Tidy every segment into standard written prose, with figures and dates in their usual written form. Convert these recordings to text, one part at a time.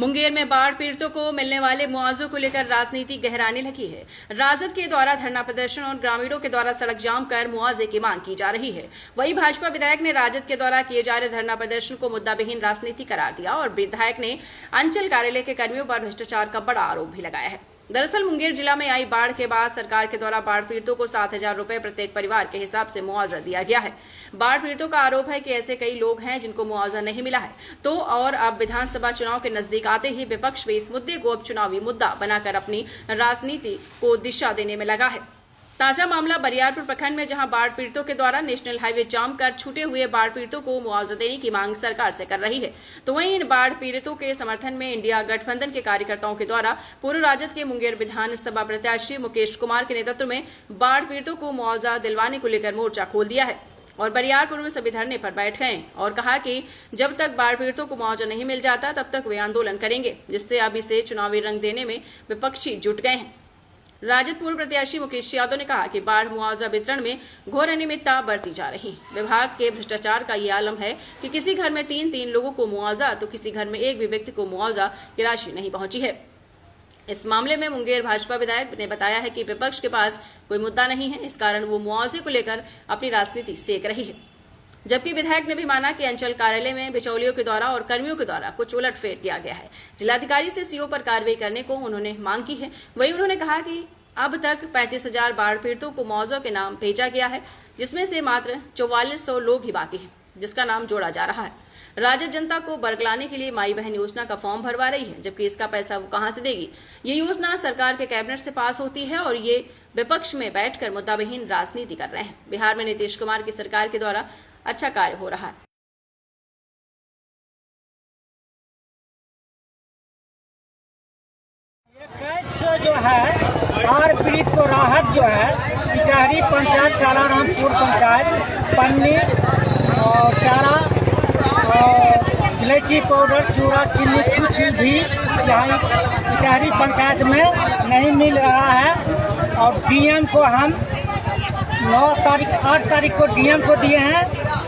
मुंगेर में बाढ़ पीड़ितों को मिलने वाले मुआवजे को लेकर राजनीति गहराने लगी है। राजद के द्वारा धरना प्रदर्शन और ग्रामीणों के द्वारा सड़क जाम कर मुआवजे की मांग की जा रही है। वहीं भाजपा विधायक ने राजद के द्वारा किए जा रहे धरना प्रदर्शन को मुद्दाविहीन राजनीति करार दिया और विधायक ने अंचल कार्यालय के कर्मियों पर भ्रष्टाचार का बड़ा आरोप भी लगाया है। दरअसल मुंगेर जिला में आई बाढ़ के बाद सरकार के द्वारा बाढ़ पीड़ितों को 7,000 रुपए प्रत्येक परिवार के हिसाब से मुआवजा दिया गया है। बाढ़ पीड़ितों का आरोप है कि ऐसे कई लोग हैं जिनको मुआवजा नहीं मिला है। तो और अब विधानसभा चुनाव के नजदीक आते ही विपक्ष भी इस मुद्दे को अब चुनावी मुद्दा बनाकर अपनी राजनीति को दिशा देने में लगा है। ताजा मामला बरियारपुर प्रखंड में, जहां बाढ़ पीड़ितों के द्वारा नेशनल हाईवे जाम कर छूटे हुए बाढ़ पीड़ितों को मुआवजा देने की मांग सरकार से कर रही है। तो वहीं इन बाढ़ पीड़ितों के समर्थन में इंडिया गठबंधन के कार्यकर्ताओं के द्वारा पूर्व राजद के मुंगेर विधानसभा प्रत्याशी मुकेश कुमार के नेतृत्व में बाढ़ पीड़ितों को मुआवजा दिलवाने को लेकर मोर्चा खोल दिया है और बरियारपुर में सभी धरने पर बैठ गए और कहा कि जब तक बाढ़ पीड़ितों को मुआवजा नहीं मिल जाता तब तक वे आंदोलन करेंगे, जिससे अब इसे चुनावी रंग देने में विपक्षी जुट गए हैं। राजद पूर्व प्रत्याशी मुकेश यादव ने कहा कि बाढ़ मुआवजा वितरण में घोर अनियमितता बरती जा रही है। विभाग के भ्रष्टाचार का ये आलम है कि किसी घर में 3-3 लोगों को मुआवजा तो किसी घर में एक भी व्यक्ति को मुआवजा की राशि नहीं पहुंची है। इस मामले में मुंगेर भाजपा विधायक ने बताया है कि विपक्ष के पास कोई मुद्दा नहीं है, इस कारण वो मुआवजे को लेकर अपनी राजनीति सेक रही है। जबकि विधायक ने भी माना कि अंचल कार्यालय में बिचौलियों के द्वारा और कर्मियों के द्वारा कुछ उलटफेर किया गया है। जिलाधिकारी से सीओ पर कार्रवाई करने को उन्होंने मांग की है। वहीं उन्होंने कहा कि अब तक 35,000 बाढ़ पीड़ितों को मुआवजा के नाम भेजा गया है, जिसमें से मात्र 4400 लोग ही बाकी हैं, जिसका नाम जोड़ा जा रहा है। राजद जनता को बरगलाने के लिए माई बहन योजना का फॉर्म भरवा रही है, जबकि इसका पैसा वो कहां से देगी। ये योजना सरकार के कैबिनेट से पास होती है और ये विपक्ष में बैठकर मुद्दाविहीन राजनीति कर रहे हैं। बिहार में नीतीश कुमार की सरकार के द्वारा अच्छा कार्य हो रहा है। जो है बाढ़ पीड़ित को राहत जो है इटहरी पंचायत, कालारामपुर पंचायत, पन्नी और चारा और इलायची पाउडर, चूड़ा, चीनी कुछ भी यहाँ इटहरी पंचायत में नहीं मिल रहा है। और डीएम को हम 8 तारीख को डीएम को दिए हैं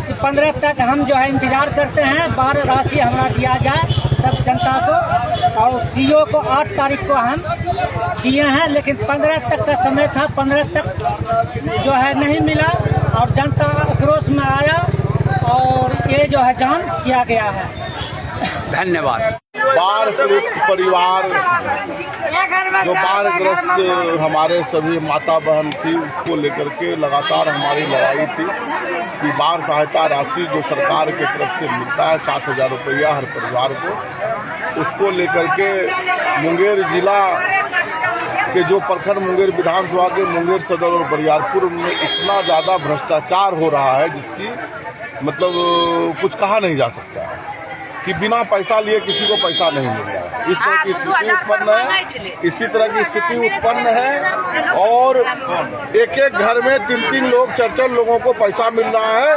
कि 15 तक हम जो है इंतजार करते हैं बाढ़ राशि हमारा दिया जाए सब जनता को। और सीओ को 8 तारीख को हम दिए हैं, लेकिन 15 तक का समय था, 15 तक जो है नहीं मिला और जनता आक्रोश में आया और ये जो है जाम किया गया है। धन्यवाद। बाढ़ पीड़ित परिवार जो बाढ़ग्रस्त हमारे सभी माता बहन थी, उसको लेकर के लगातार हमारी लड़ाई थी कि बाढ़ सहायता राशि जो सरकार की तरफ से मिलता है 7,000 रुपया हर परिवार को, उसको लेकर के मुंगेर जिला के जो प्रखंड मुंगेर विधानसभा के मुंगेर सदर और बरियारपुर में इतना ज़्यादा भ्रष्टाचार हो रहा है जिसकी मतलब कुछ कहा नहीं जा सकता है कि बिना पैसा लिए किसी को पैसा नहीं मिल रहा है। इस तरह की स्थिति उत्पन्न है, इसी तरह की स्थिति उत्पन्न है और एक एक घर में 3-3 लोग 4-4 लोगों को पैसा मिल रहा है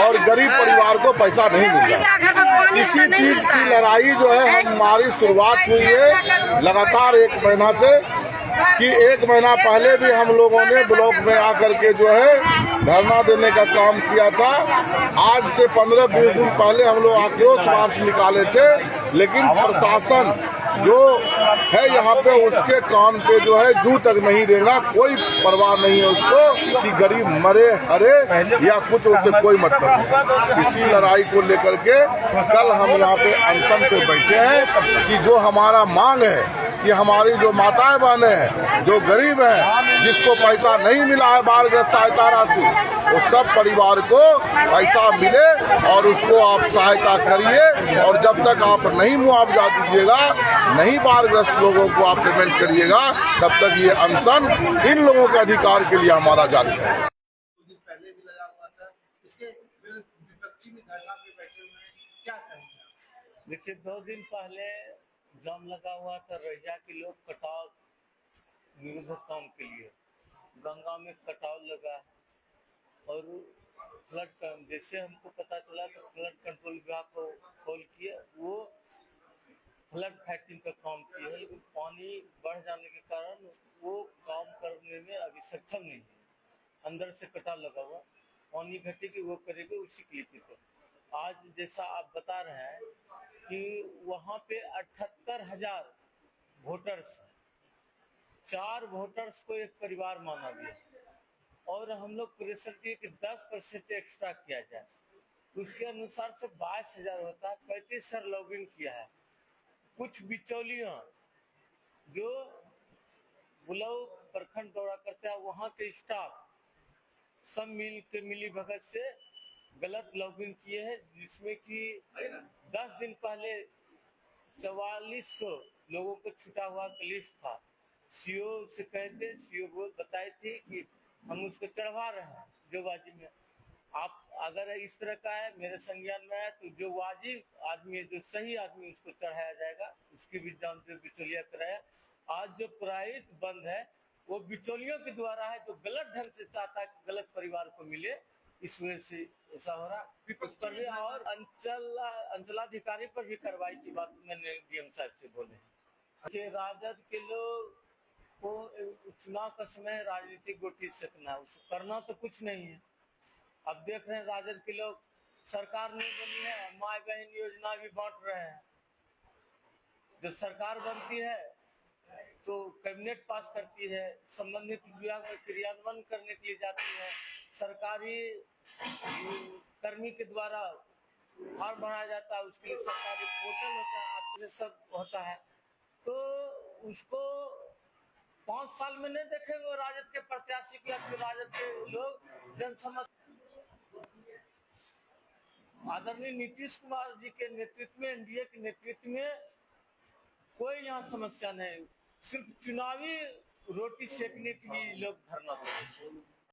और गरीब परिवार को पैसा नहीं मिल रहा है। इसी चीज की लड़ाई जो है हमारी शुरुआत हुई है लगातार 1 महीना से, कि 1 महीना पहले भी हम लोगों ने ब्लॉक में आकर के जो है धरना देने का काम किया था। आज से 15-20 दिन पहले हम लोग आक्रोश मार्च निकाले थे, लेकिन प्रशासन जो है यहाँ पे उसके कान पे जो है जू तक नहीं देगा। कोई परवाह नहीं है उसको कि गरीब मरे हरे या कुछ, उससे कोई मतलब नहीं। इसी लड़ाई को लेकर के कल हम यहाँ पे अनशन पे बैठे हैं कि जो हमारा मांग है कि हमारी जो माताएं बहनें हैं जो गरीब हैं, जिसको पैसा नहीं मिला है बाढ़ग्रस्त सहायता राशि, वो सब परिवार को पैसा मिले और उसको आप सहायता करिए। और जब तक आप नहीं मुआवजा दीजिएगा, नहीं बाढ़ग्रस्त लोगों को आप पेमेंट करिएगा, तब तक ये अनशन इन लोगों के अधिकार के लिए हमारा जारी है। देखिए 2 दिन पहले जाम लगा हुआ था रैया के लोग कटाव विरुद्ध काम के लिए, गंगा में कटाव लगा और फ्लड जैसे हमको पता चला तो फ्लड कंट्रोल विभाग को कॉल किया, वो फ्लड फाइटिंग का काम किया है, लेकिन पानी बढ़ जाने के कारण वो काम करने में अभी सक्षम नहीं है। अंदर से कटाव लगा हुआ, पानी घटेगी वो करेगा, उसी के लिए। आज जैसा आप बता रहे हैं कि वहाँ पे 78,000 वोटर्स हैं, 4 वोटर्स को एक परिवार माना गया और हम लोग प्रेशर दिए कि 10% एक्स्ट्रा किया जाए। उसके अनुसार से 22,000 होता है। 35 लॉगिंग किया है। कुछ बिचौलियां जो बुलाऊ प्रखंड दौरा करते हैं, वहाँ के स्टाफ सब मिली भगत से गलत लॉगिंग किए हैं, जिसमें कि 10 दिन पहले 4400 लोगों को छुटा हुआ लिस्ट था। सीओ से कहते, सीओ बताई थी कि हम उसको चढ़वा रहे हैं जो वाजिब में। आप अगर इस तरह का है, मेरे संज्ञान में है, तो जो वाजिब आदमी है, जो सही आदमी, उसको चढ़ाया जाएगा। उसकी भी जांच जो बिचौलिया कराया। आज जो प्राइवेट बंद है वो बिचौलियों के द्वारा है, जो गलत ढंग से चाहता है कि गलत परिवार को मिले, इस वजह से ऐसा हो रहा। उस पर भी और अंचलाधिकारी पर भी कार्रवाई की बात मैंने डीएम साहब से बोले। कि राजद के लोग को चुनाव का समय राजनीतिक गोटी सेकना, उसको करना तो कुछ नहीं है। अब देख रहे हैं राजद के लोग, सरकार नहीं बनी है, माँ बहन योजना भी बांट रहे हैं। जब सरकार बनती है तो कैबिनेट पास करती है, संबंधित विभाग में क्रियान्वयन करने के लिए जाती है, सरकारी कर्मी के द्वारा फॉर्म भरा जाता है, उसके लिए सरकारी पोर्टल होता है, आपसे सब होता है। तो उसको 5 साल में नहीं देखेंगे राजद के प्रत्याशी की। अब राजद के लोग जनसमझ आदरणीय नीतीश कुमार जी के नेतृत्व में, एनडीए के नेतृत्व में कोई यहाँ समस्या नहीं, सिर्फ चुनावी रोटी सेकने के लिए लोग धरना देते हैं।